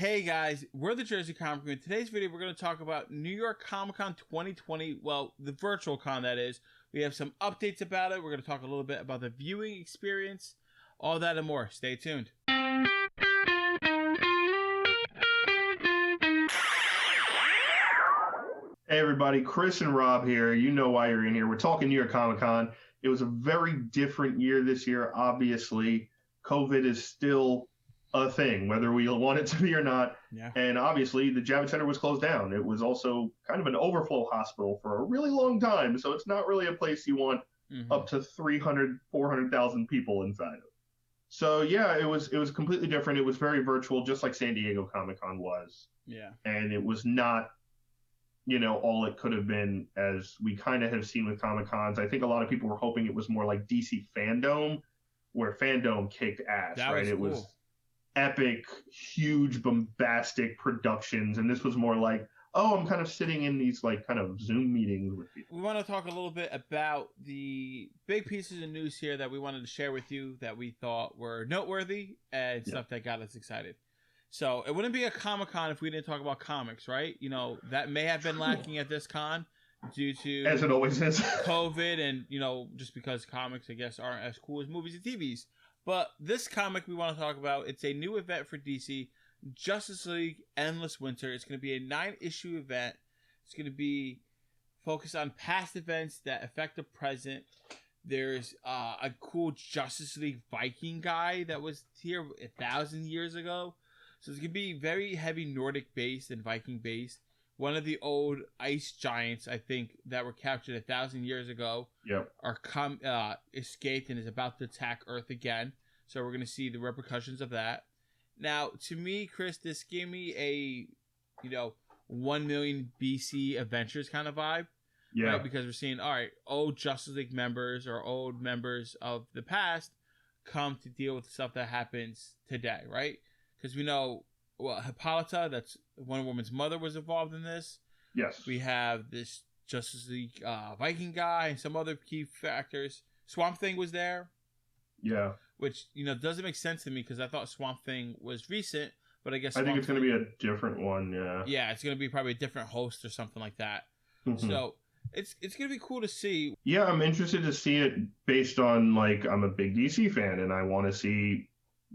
Hey guys, we're the Jersey Comic Crew. In today's video, we're going to talk about New York Comic Con 2020. Well, the virtual con, that is. We have some updates about it. We're going to talk a little bit about the viewing experience, all that and more. Stay tuned. Hey everybody, Chris and Rob here. You know why you're in here. We're talking New York Comic Con. It was a very different year this year, obviously. COVID is still a thing, whether we want it to be or not. Yeah. And obviously, the Javits Center was closed down. It was also kind of an overflow hospital for a really long time, so it's not really a place you want up to 300, 400,000 people inside of. So yeah, it was completely different. It was very virtual, just like San Diego Comic Con was. Yeah. And it was not, all it could have been, as we kind of have seen with Comic Cons. I think a lot of people were hoping it was more like DC Fandom, where Fandom kicked ass, That right? was It cool. was epic, huge, bombastic productions, and this was more like, oh, I'm kind of sitting in these like kind of Zoom meetings with people. We want to talk a little bit about the big pieces of news here that we wanted to share with you that we thought were noteworthy and stuff that got us excited. So it wouldn't be a Comic-Con if we didn't talk about comics, right? That may have been lacking at this con due to, as it always is, COVID and, just because comics, I guess, aren't as cool as movies and TVs. But this comic we want to talk about, it's a new event for DC, Justice League Endless Winter. It's going to be a 9-issue event. It's going to be focused on past events that affect the present. There's a cool Justice League Viking guy that was here 1,000 years ago. So it's going to be very heavy Nordic based and Viking based. One of the old ice giants, I think, that were captured 1,000 years ago, are escaped and is about to attack Earth again. So we're going to see the repercussions of that. Now, to me, Chris, this gave me a, 1 million BC Adventures kind of vibe. Yeah. Right? Because we're seeing, all right, old Justice League members or old members of the past come to deal with stuff that happens today, right? Because we know, Hippolyta, that's Wonder Woman's mother, was involved in this. Yes. We have this Justice League Viking guy and some other key factors. Swamp Thing was there. Yeah. Which, doesn't make sense to me because I thought Swamp Thing was recent, but I guess I think it's going to be a different one, yeah. Yeah, it's going to be probably a different host or something like that. Mm-hmm. So it's going to be cool to see. Yeah, I'm interested to see it based on, I'm a big DC fan and I want to see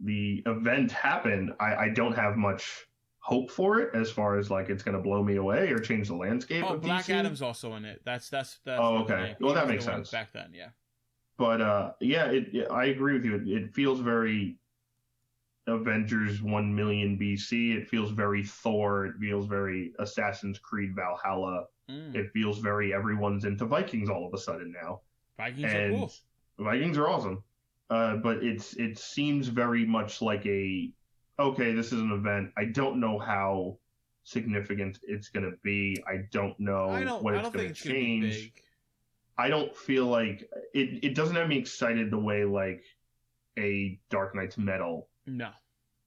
the event happen. I don't have much hope for it as far as it's going to blow me away or change the landscape of Black DC. Adam's also in it. That's oh, okay. Well, that makes sense. Back then, yeah. But I agree with you. It feels very Avengers 1 million BC. It feels very Thor. It feels very Assassin's Creed Valhalla. It feels very everyone's into Vikings all of a sudden now. Vikings are cool. Vikings are awesome. But it seems very much like okay, this is an event. I don't know how significant it's going to be. I don't know what it's going to change. I don't feel like it doesn't have me excited the way a Dark Knight's Metal,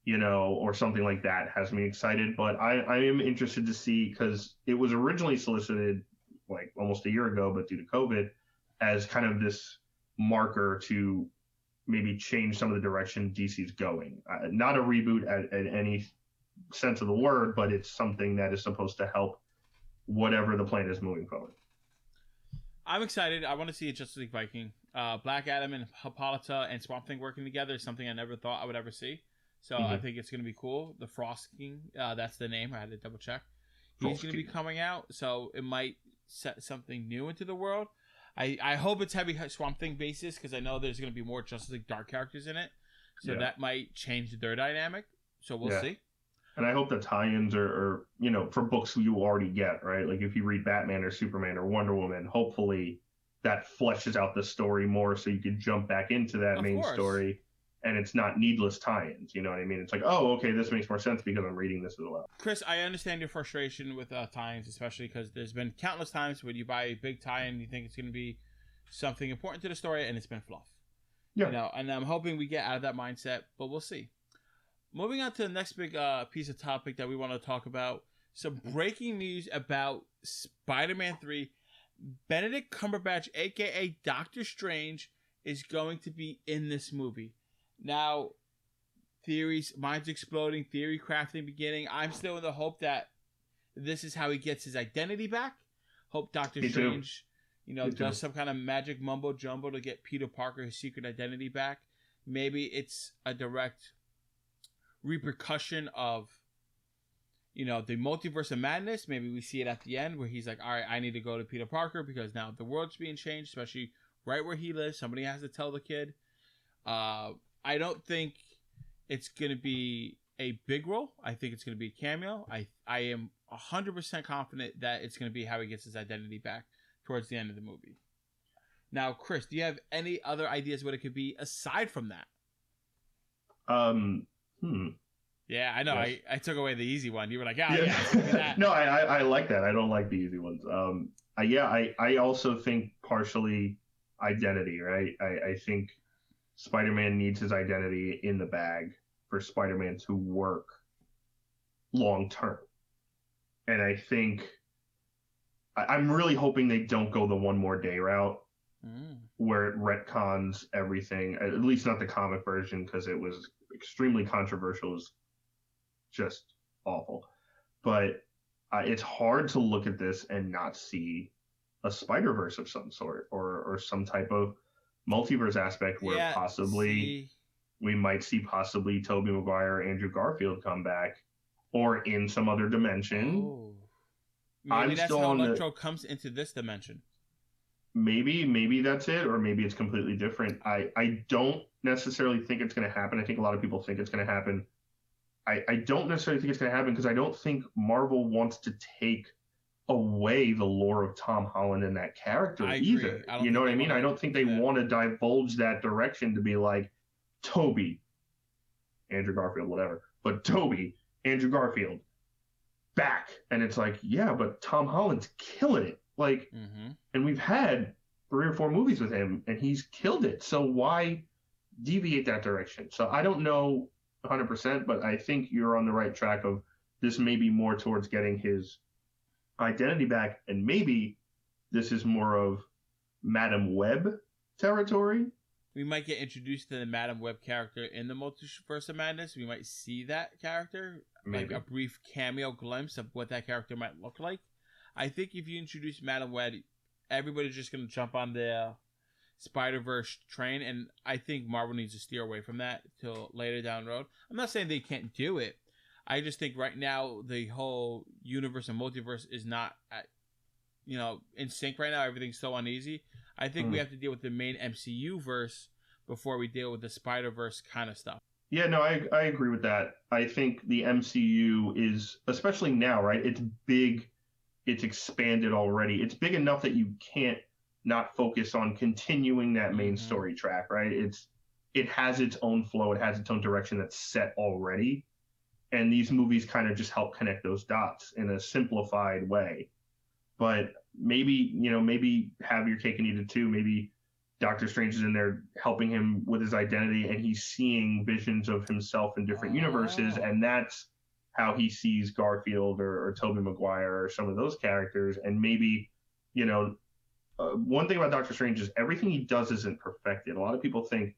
or something like that has me excited. But I am interested to see, because it was originally solicited almost a year ago, but due to COVID, as kind of this marker to maybe change some of the direction DC's going. Not a reboot at any sense of the word, but it's something that is supposed to help whatever the plan is moving forward. I'm excited. I want to see a Justice League Viking. Black Adam and Hippolyta and Swamp Thing working together is something I never thought I would ever see. So I think it's going to be cool. The Frost King, that's the name. I had to double check. He's going to be coming out, so it might set something new into the world. I hope it's heavy Swamp Thing basis, because I know there's going to be more Justice League Dark characters in it. So that might change their dynamic. So we'll see. And I hope the tie-ins are for books you already get, right? Like if you read Batman or Superman or Wonder Woman, hopefully that fleshes out the story more so you can jump back into that main story. And it's not needless tie-ins, you know what I mean? It's like, oh, okay, this makes more sense because I'm reading this as well. Chris, I understand your frustration with tie-ins, especially because there's been countless times when you buy a big tie-in and you think it's going to be something important to the story, and it's been fluff. Yeah. And I'm hoping we get out of that mindset, but we'll see. Moving on to the next big piece of topic that we want to talk about, some breaking news about Spider-Man 3. Benedict Cumberbatch, a.k.a. Doctor Strange, is going to be in this movie. Now, theories, minds exploding, theory crafting beginning. I'm still in the hope that this is how he gets his identity back. Hope Doctor Strange, does some kind of magic mumbo jumbo to get Peter Parker his secret identity back. Maybe it's a direct repercussion of, the multiverse of madness. Maybe we see it at the end where he's like, all right, I need to go to Peter Parker because now the world's being changed, especially right where he lives. Somebody has to tell the kid. I don't think it's going to be a big role. I think it's going to be a cameo. I am 100% confident that it's going to be how he gets his identity back towards the end of the movie. Now, Chris, do you have any other ideas what it could be aside from that? Yeah, I know. Yes. I took away the easy one. You were like, it's gonna be that. No, I like that. I don't like the easy ones. I also think partially identity, right? I think Spider-Man needs his identity in the bag for Spider-Man to work long term. And I think I'm really hoping they don't go the one more day route where it retcons everything, at least not the comic version, because it was extremely controversial. It was just awful. But it's hard to look at this and not see a Spider-Verse of some sort or some type of multiverse aspect where we might see possibly Tobey Maguire or Andrew Garfield come back or in some other dimension. Oh. Maybe that's how Electro comes into this dimension. Maybe that's it, or maybe it's completely different. I don't necessarily think it's going to happen. I think a lot of people think it's going to happen. I don't necessarily think it's going to happen because I don't think Marvel wants to take away the lore of Tom Holland and that character either. You know what I mean? I don't think they want to divulge that direction to be like, Toby, Andrew Garfield, whatever, but Toby, Andrew Garfield, back. And it's like, yeah, but Tom Holland's killing it. Like, and we've had 3 or 4 movies with him and he's killed it. So why deviate that direction? So I don't know 100%, but I think you're on the right track of this may be more towards getting his identity back. And maybe this is more of Madam Web territory. We might get introduced to the Madam Web character in the Multiverse of Madness. We might see that character, maybe like a brief cameo glimpse of what that character might look like. I think if you introduce Madam Web, everybody's just going to jump on the Spider-Verse train, and I think Marvel needs to steer away from that till later down the road. I'm not saying they can't do it. I just think right now the whole universe and multiverse is not at, in sync right now. Everything's so uneasy. I think we have to deal with the main MCU verse before we deal with the Spider-Verse kind of stuff. Yeah, no, I agree with that. I think the MCU is, especially now, right? It's big. It's expanded already. It's big enough that you can't not focus on continuing that main story track, right? It has its own flow. It has its own direction that's set already. And these movies kind of just help connect those dots in a simplified way. But maybe have your cake and eat it too. Maybe Doctor Strange is in there helping him with his identity and he's seeing visions of himself in different universes. And that's how he sees Garfield or Tobey Maguire or some of those characters. And maybe, one thing about Doctor Strange is everything he does isn't perfected. A lot of people think,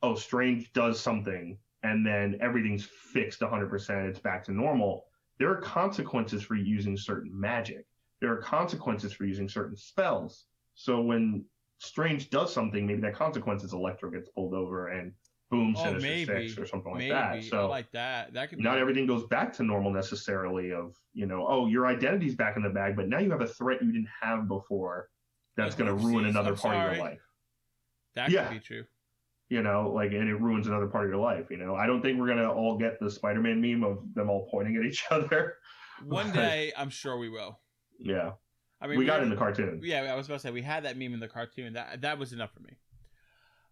oh, Strange does something and then everything's fixed 100%. It's back to normal. There are consequences for using certain magic. There are consequences for using certain spells. So when Strange does something, maybe that consequence is Electro gets pulled over and boom, Sinister Six or something like that. So I like that. That could be not everything goes back to normal necessarily of, your identity's back in the bag, but now you have a threat you didn't have before that's going to ruin another part of your life. That could be true. And it ruins another part of your life. I don't think we're going to all get the Spider-Man meme of them all pointing at each other. One day, I'm sure we will. Yeah. I mean, we got it in the cartoon. Yeah, I was about to say, we had that meme in the cartoon. That was enough for me.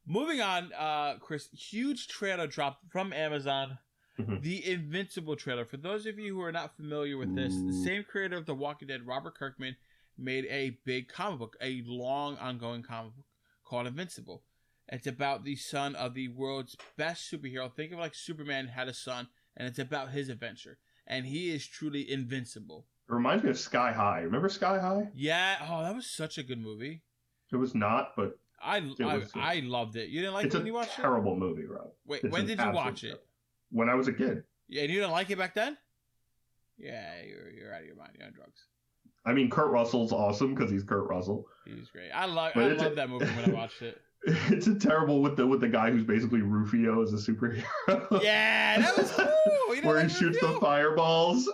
Moving on, Chris, huge trailer dropped from Amazon. The Invincible trailer. For those of you who are not familiar with this, the same creator of The Walking Dead, Robert Kirkman, made a big comic book, a long ongoing comic book called Invincible. It's about the son of the world's best superhero. Think of it like Superman had a son, and it's about his adventure. And he is truly invincible. It reminds me of Sky High. Remember Sky High? Yeah. Oh, that was such a good movie. It was not, but I loved it. You didn't like it when you watched it? It's a terrible movie, Rob. Wait, when did you watch it? when I was a kid. Yeah, and you didn't like it back then? Yeah, you're out of your mind. You're on drugs. I mean, Kurt Russell's awesome because he's Kurt Russell. He's great. I love that movie when I watched it. It's a terrible with the guy who's basically Rufio as a superhero. Yeah, that was cool. Where he shoots the fireballs.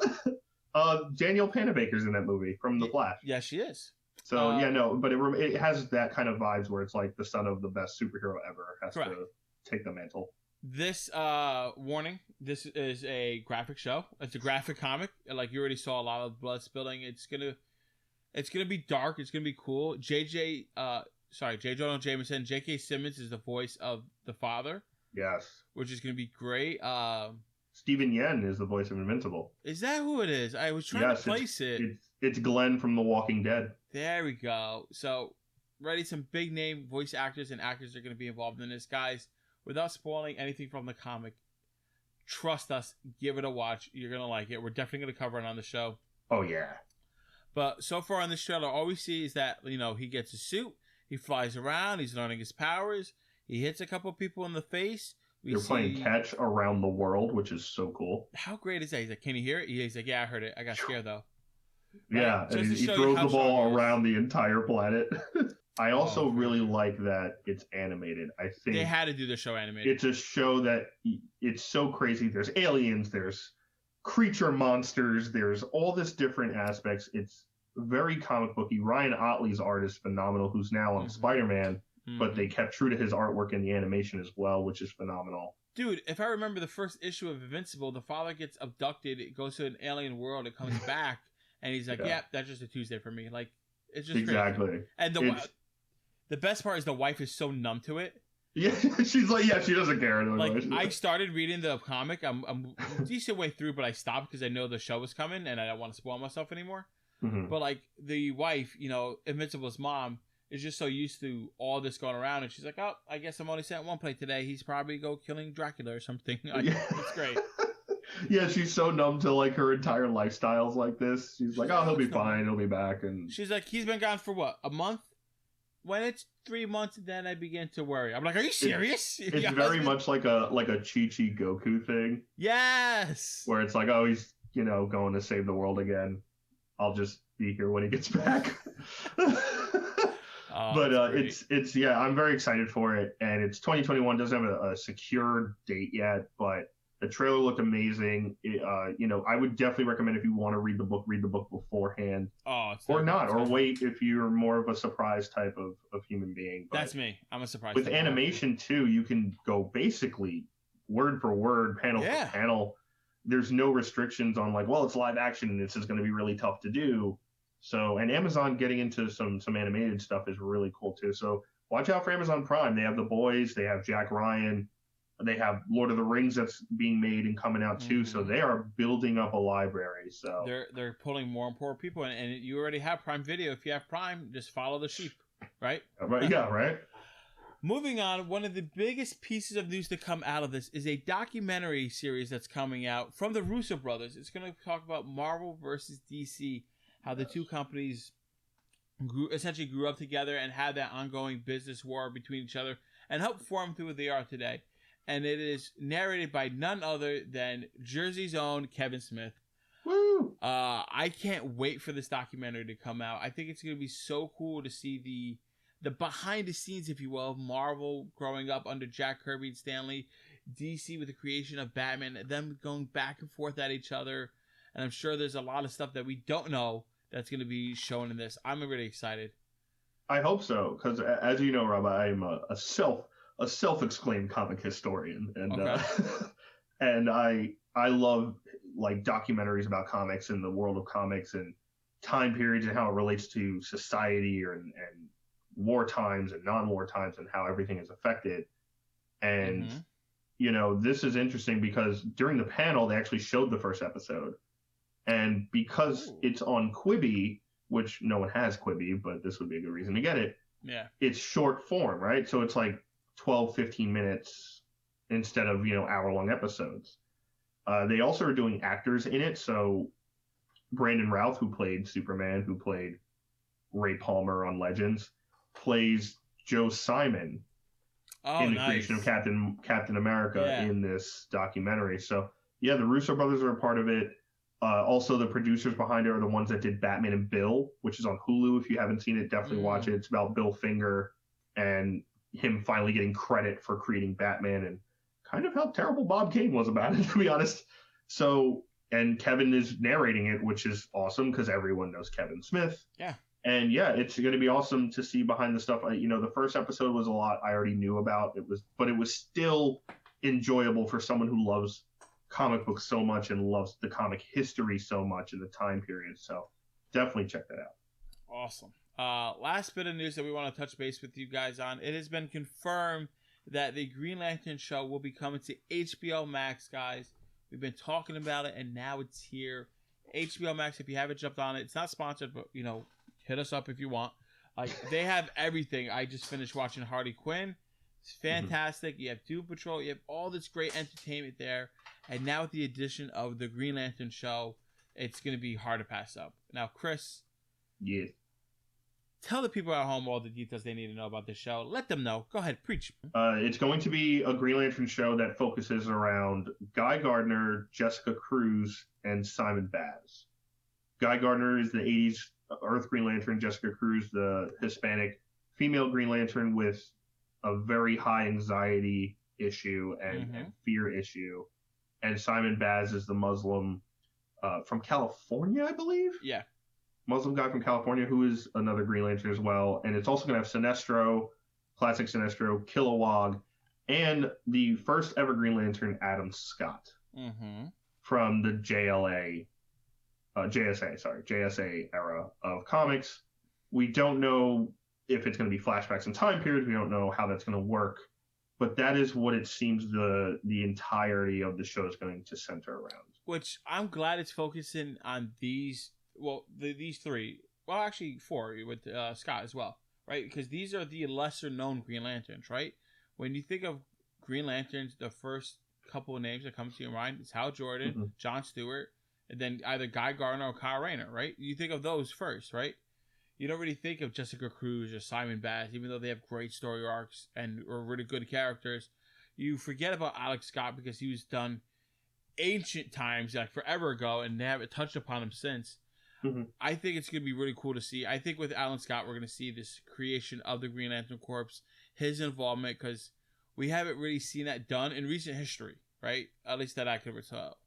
Danielle Panabaker's in that movie from The Flash. Yeah, she is. So but it has that kind of vibes where it's like the son of the best superhero ever has to take the mantle. This warning: this is a graphic show. It's a graphic comic. Like you already saw a lot of blood spilling. It's gonna be dark. It's gonna be cool. J. Jonah Jameson. J.K. Simmons is the voice of the father. Yes. Which is gonna be great. Stephen Yen is the voice of Invincible. Is that who it is? I was trying to place it. It's Glenn from The Walking Dead. There we go. So, ready, some big name voice actors and actors are going to be involved in this, guys. Without spoiling anything from the comic, trust us, give it a watch. You're going to like it. We're definitely going to cover it on the show. Oh, yeah. But so far on this trailer, all we see is that, he gets a suit. He flies around. He's learning his powers. He hits a couple people in the face. They're playing catch around the world, which is so cool. How great is that? He's like, can you hear it? He's like, yeah, I heard it. I got scared, though. Yeah, and he throws the ball around the entire planet. I also really like that it's animated. I think they had to do the show animated. It's a show that it's so crazy. There's aliens, there's creature monsters, there's all this different aspects. It's very comic booky. Ryan Otley's art is phenomenal, who's now on Spider-Man, but they kept true to his artwork in the animation as well, which is phenomenal. Dude, if I remember the first issue of Invincible, the father gets abducted, it goes to an alien world, it comes back. And he's like, yeah, that's just a Tuesday for me. Like, it's just exactly. Crazy. And the best part is the wife is so numb to it. Yeah, she's like, she doesn't care. Like, I started reading the comic. I'm a decent way through, but I stopped because I know the show was coming and I don't want to spoil myself anymore. Mm-hmm. But, like, the wife, Invincible's mom, is just so used to all this going around. And she's like, oh, I guess I'm only sent one plate today. He's probably killing Dracula or something. It's great. Yeah, she's so numb to like her entire lifestyle's like this. She's like, oh, he'll be fine. He'll be back. And she's like, he's been gone for what? A month? When it's 3 months, then I begin to worry. I'm like, are you serious? It's very much like a Chi-Chi Goku thing. Yes. Where it's like, oh, he's, going to save the world again. I'll just be here when he gets back. But it's I'm very excited for it. And it's 2021. Doesn't have a secure date yet, but the trailer looked amazing. I would definitely recommend if you want to read the book beforehand. Or not, or wait if you're more of a surprise type of human being. But that's me. I'm a surprise. With animation, too, you can go basically word for word, panel for panel. There's no restrictions on like, well, it's live action and this is going to be really tough to do. So, and Amazon getting into some animated stuff is really cool, too. So watch out for Amazon Prime. They have The Boys. They have Jack Ryan. They have Lord of the Rings that's being made and coming out too, so they are building up a library. So they're pulling more and more people in, and you already have Prime Video. If you have Prime, just follow the sheep, right? Right, yeah, right. Moving on, one of the biggest pieces of news to come out of this is a documentary series that's coming out from the Russo brothers. It's going to talk about Marvel versus DC, how the two companies essentially grew up together and had that ongoing business war between each other and helped form through what they are today. And it is narrated by none other than Jersey's own Kevin Smith. Woo! I can't wait for this documentary to come out. I think it's going to be so cool to see the behind the scenes, if you will, of Marvel growing up under Jack Kirby and Stan Lee, DC with the creation of Batman, them going back and forth at each other. And I'm sure there's a lot of stuff that we don't know that's going to be shown in this. I'm really excited. I hope so, because as you know, Rob, I am a self-exclaimed comic historian, and okay. And I love like documentaries about comics and the world of comics and time periods and how it relates to society and war times and non-war times and how everything is affected. And this is interesting because during the panel they actually showed the first episode, and because it's on Quibi, which no one has Quibi, but this would be a good reason to get it. Yeah, it's short form, right? So it's like 12-15 minutes instead of hour-long episodes. They also are doing actors in it, so Brandon Routh, who played Superman, who played Ray Palmer on Legends, plays Joe Simon in the creation of Captain America in this documentary. So yeah, the Russo brothers are a part of it. Also, the producers behind it are the ones that did Batman and Bill, which is on Hulu. If you haven't seen it, definitely watch it. It's about Bill Finger and him finally getting credit for creating Batman and kind of how terrible Bob Kane was about it, to be honest. So, and Kevin is narrating it, which is awesome because everyone knows Kevin Smith. Yeah. And yeah, it's going to be awesome to see behind the stuff. The first episode was a lot I already knew about. But it was still enjoyable for someone who loves comic books so much and loves the comic history so much in the time period. So definitely check that out. Awesome. Last bit of news that we want to touch base with you guys on. It has been confirmed that the Green Lantern show will be coming to HBO Max, guys. We've been talking about it, and now it's here. HBO Max, if you haven't jumped on it, it's not sponsored, but, hit us up if you want. They have everything. I just finished watching Harley Quinn. It's fantastic. You have Doom Patrol. You have all this great entertainment there. And now with the addition of the Green Lantern show, it's going to be hard to pass up. Now, Chris. Yes. Tell the people at home all the details they need to know about this show. Let them know. Go ahead, preach. It's going to be a Green Lantern show that focuses around Guy Gardner, Jessica Cruz, and Simon Baz. Guy Gardner is the 80s Earth Green Lantern. Jessica Cruz, the Hispanic female Green Lantern with a very high anxiety issue and fear issue. And Simon Baz is the Muslim from California, I believe? Yeah. Muslim guy from California who is another Green Lantern as well. And it's also going to have Sinestro, classic Sinestro, Kilowog, and the first ever Green Lantern, Adam Scott, from the JSA era of comics. We don't know if it's going to be flashbacks and time periods. We don't know how that's going to work. But that is what it seems the entirety of the show is going to center around. Which I'm glad it's focusing on these... Well, these three, well, actually four with Scott as well, right? Because these are the lesser known Green Lanterns, right? When you think of Green Lanterns, the first couple of names that come to your mind is Hal Jordan, John Stewart, and then either Guy Gardner or Kyle Rayner, right? You think of those first, right? You don't really think of Jessica Cruz or Simon Baz, even though they have great story arcs and are really good characters. You forget about Alex Scott because he was done ancient times, like forever ago, and they haven't touched upon him since. I think it's going to be really cool to see. I think with Alan Scott, we're going to see this creation of the Green Lantern Corps, his involvement, because we haven't really seen that done in recent history, right? At least that I could tell.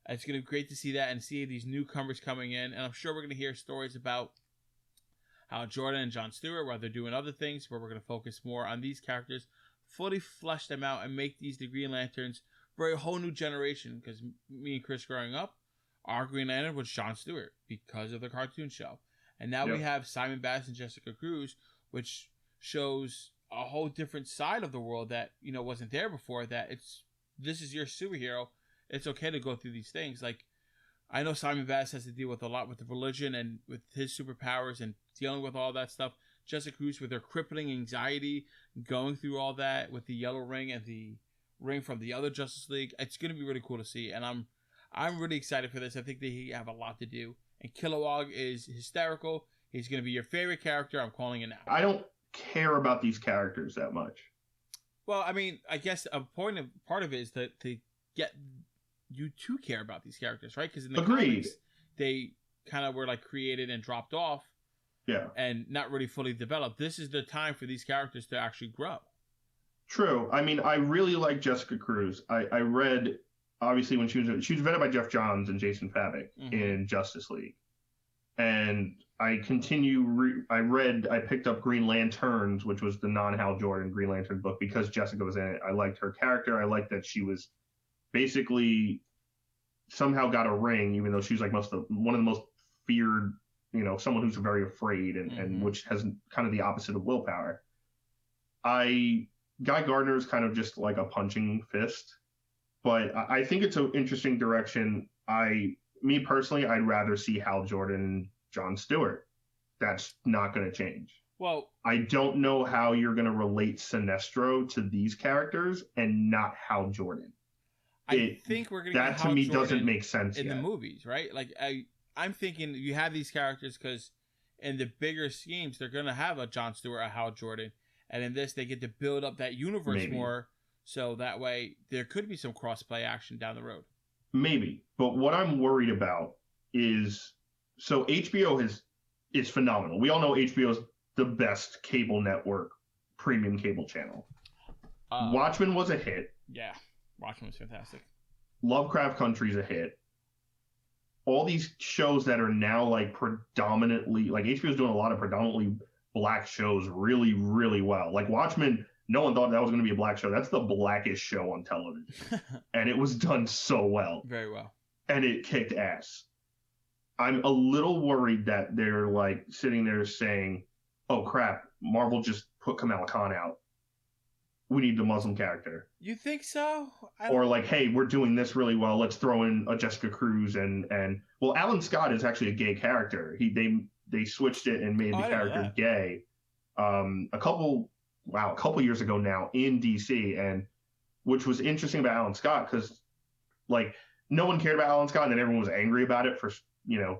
It's going to be great to see that and see these newcomers coming in. And I'm sure we're going to hear stories about how Jordan and John Stewart, while they're doing other things, where we're going to focus more on these characters, fully flesh them out and make these the Green Lanterns for a whole new generation. Because me and Chris growing up, our Green Lantern was John Stewart because of the cartoon show. And now we have Simon Baz and Jessica Cruz, which shows a whole different side of the world that, wasn't there before, that this is your superhero. It's okay to go through these things. Like, I know Simon Baz has to deal with a lot with the religion and with his superpowers and dealing with all that stuff. Jessica Cruz with her crippling anxiety, going through all that with the yellow ring and the ring from the other Justice League. It's going to be really cool to see. And I'm really excited for this. I think they have a lot to do. And Kilowog is hysterical. He's going to be your favorite character. I'm calling it now. I don't care about these characters that much. Well, I mean, I guess part of it is to get you to care about these characters, right? Because in the comics, they kind of were like created and dropped off. Yeah. And not really fully developed. This is the time for these characters to actually grow. True. I mean, I really like Jessica Cruz. I read... Obviously, when she was vetted by Jeff Johns and Jason Fabok in Justice League, and I picked up Green Lanterns, which was the non-Hal Jordan Green Lantern book, because Jessica was in it. I liked her character. I liked that she was basically somehow got a ring, even though she was like one of the most feared, someone who's very afraid and which has kind of the opposite of willpower. Guy Gardner is kind of just like a punching fist. But I think it's an interesting direction. Me personally, I'd rather see Hal Jordan and John Stewart. That's not going to change. Well, I don't know how you're going to relate Sinestro to these characters and not Hal Jordan. I think we're going to get that to me doesn't make sense in the movies, right? Like I'm thinking you have these characters because in the bigger schemes they're going to have a John Stewart, a Hal Jordan, And in this, they get to build up that universe Maybe. more, so that way there could be some cross-play action down the road. Maybe. But what I'm worried about is, so HBO is phenomenal. We all know HBO is the best cable network, premium cable channel. Watchmen was a hit. Yeah, Watchmen was fantastic. Lovecraft Country's a hit. All these shows that are now like predominantly, like HBO's doing a lot of predominantly black shows really, really well. Like Watchmen, no one thought that was going to be a black show. That's the blackest show on television. And it was done so well. Very well. And it kicked ass. I'm a little worried that they're like sitting there saying, oh crap, Marvel just put Kamala Khan out. We need the Muslim character. You think so? Or like, hey, we're doing this really well. Let's throw in a Jessica Cruz and well, Alan Scott is actually a gay character. They switched it and made the character gay. A couple years ago now in DC, and which was interesting about Alan Scott because like no one cared about Alan Scott and then everyone was angry about it for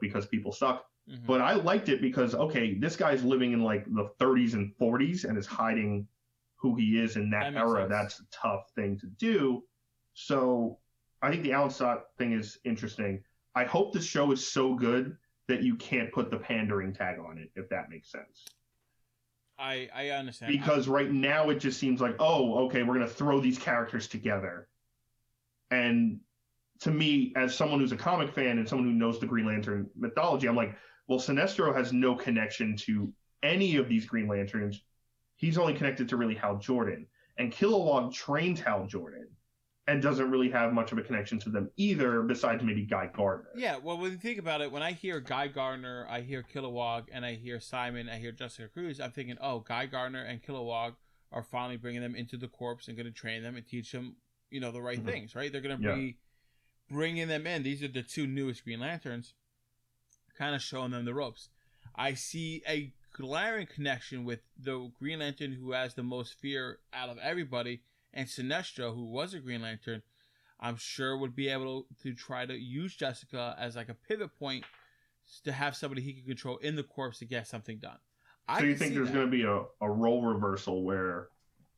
because people suck. Mm-hmm. But I liked it because okay, this guy's living in like the 30s and 40s and is hiding who he is in that era. Sense. That's a tough thing to do. So I think the Alan Scott thing is interesting. I hope the show is so good that you can't put the pandering tag on it, if that makes sense. I understand. Because right now it just seems like, oh, okay, we're going to throw these characters together. And to me, as someone who's a comic fan and someone who knows the Green Lantern mythology, I'm like, well, Sinestro has no connection to any of these Green Lanterns. He's only connected to really Hal Jordan. And Kilowog trained Hal Jordan and doesn't really have much of a connection to them either, besides maybe Guy Gardner. Yeah, well, when you think about it, when I hear Guy Gardner, I hear Kilowog, and I hear Simon, I hear Jessica Cruz, I'm thinking, oh, Guy Gardner and Kilowog are finally bringing them into the Corps and going to train them and teach them, the right things, right? They're going to be bringing them in. These are the two newest Green Lanterns, kind of showing them the ropes. I see a glaring connection with the Green Lantern who has the most fear out of everybody, and Sinestro, who was a Green Lantern, I'm sure would be able to try to use Jessica as like a pivot point to have somebody he can control in the Corps to get something done. So you think there's going to be a role reversal where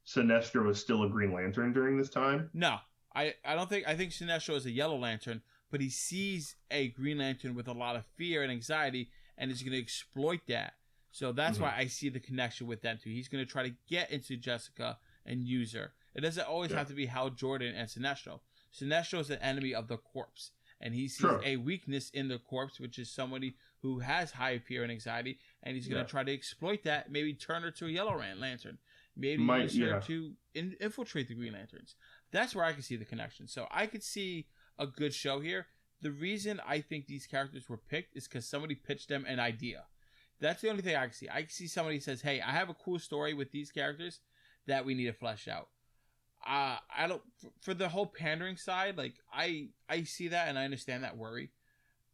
Sinestro is still a Green Lantern during this time? No, I don't think. I think Sinestro is a Yellow Lantern, but he sees a Green Lantern with a lot of fear and anxiety, and is going to exploit that. So that's why I see the connection with them two. He's going to try to get into Jessica and use her. It doesn't always have to be Hal Jordan and Sinestro. Sinestro is an enemy of the Corps, and he sees a weakness in the Corps, which is somebody who has high fear and anxiety, and he's going to try to exploit that, maybe turn her to a Yellow Lantern, maybe use her to infiltrate the Green Lanterns. That's where I can see the connection. So I could see a good show here. The reason I think these characters were picked is because somebody pitched them an idea. That's the only thing I can see. I can see somebody who says, hey, I have a cool story with these characters that we need to flesh out. I don't, for the whole pandering side, like I see that and I understand that worry.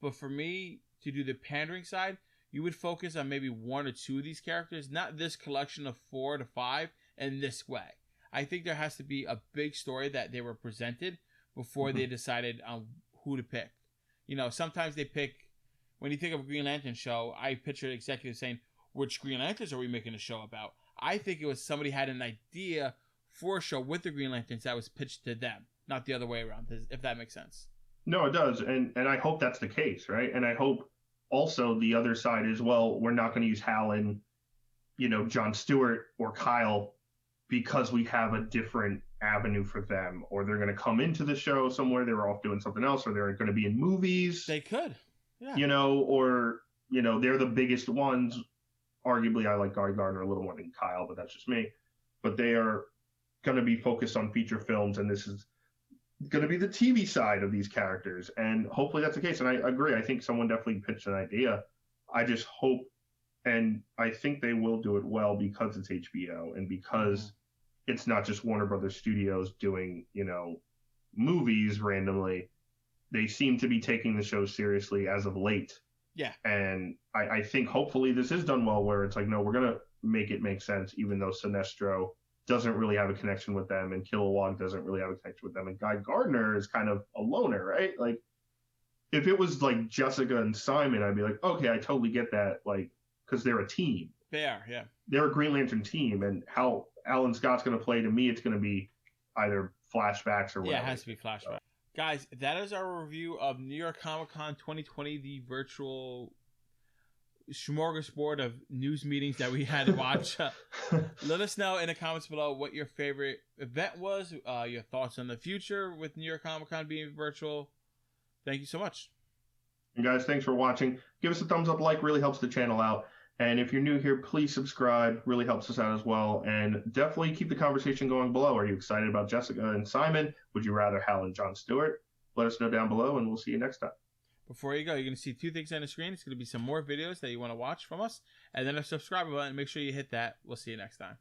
But for me to do the pandering side, you would focus on maybe one or two of these characters, not this collection of 4 to 5 in this way. I think there has to be a big story that they were presented before they decided on who to pick. Sometimes they pick. When you think of a Green Lantern show, I picture executives saying, which Green Lanterns are we making a show about? I think it was somebody had an idea for a show with the Green Lanterns that was pitched to them, not the other way around, if that makes sense. No, it does. And I hope that's the case, right? And I hope also the other side is, well, we're not going to use Hal and, John Stewart or Kyle because we have a different avenue for them, or they're going to come into the show somewhere, they were off doing something else, or they're going to be in movies. They could. Yeah. They're the biggest ones. Arguably, I like Guy Gardner a little more than Kyle, but that's just me. But they are going to be focused on feature films, and this is going to be the TV side of these characters. And hopefully that's the case. And I agree. I think someone definitely pitched an idea. I just hope, and I think they will do it well because it's HBO and because it's not just Warner Brothers Studios doing, movies randomly. They seem to be taking the show seriously as of late. Yeah. And I think hopefully this is done well where it's like, no, we're going to make it make sense, even though Sinestro doesn't really have a connection with them and Kilowog doesn't really have a connection with them. And Guy Gardner is kind of a loner, right? Like, if it was like Jessica and Simon, I'd be like, okay, I totally get that, like, because they're a team. They are, yeah. They're a Green Lantern team, and how Alan Scott's going to play, to me, it's going to be either flashbacks or whatever. Yeah, it has to be flashback. Guys, that is our review of New York Comic Con 2020, the virtual smorgasbord of news meetings that we had to watch. Let us know in the comments below what your favorite event was, your thoughts on the future with New York Comic Con being virtual. Thank you so much. And guys, thanks for watching. Give us a thumbs up, really helps the channel out. And if you're new here, please subscribe. Really helps us out as well. And definitely keep the conversation going below. Are you excited about Jessica and Simon? Would you rather Hal and John Stewart? Let us know down below, and we'll see you next time. Before you go, you're going to see two things on the screen. It's going to be some more videos that you want to watch from us. And then a subscribe button. Make sure you hit that. We'll see you next time.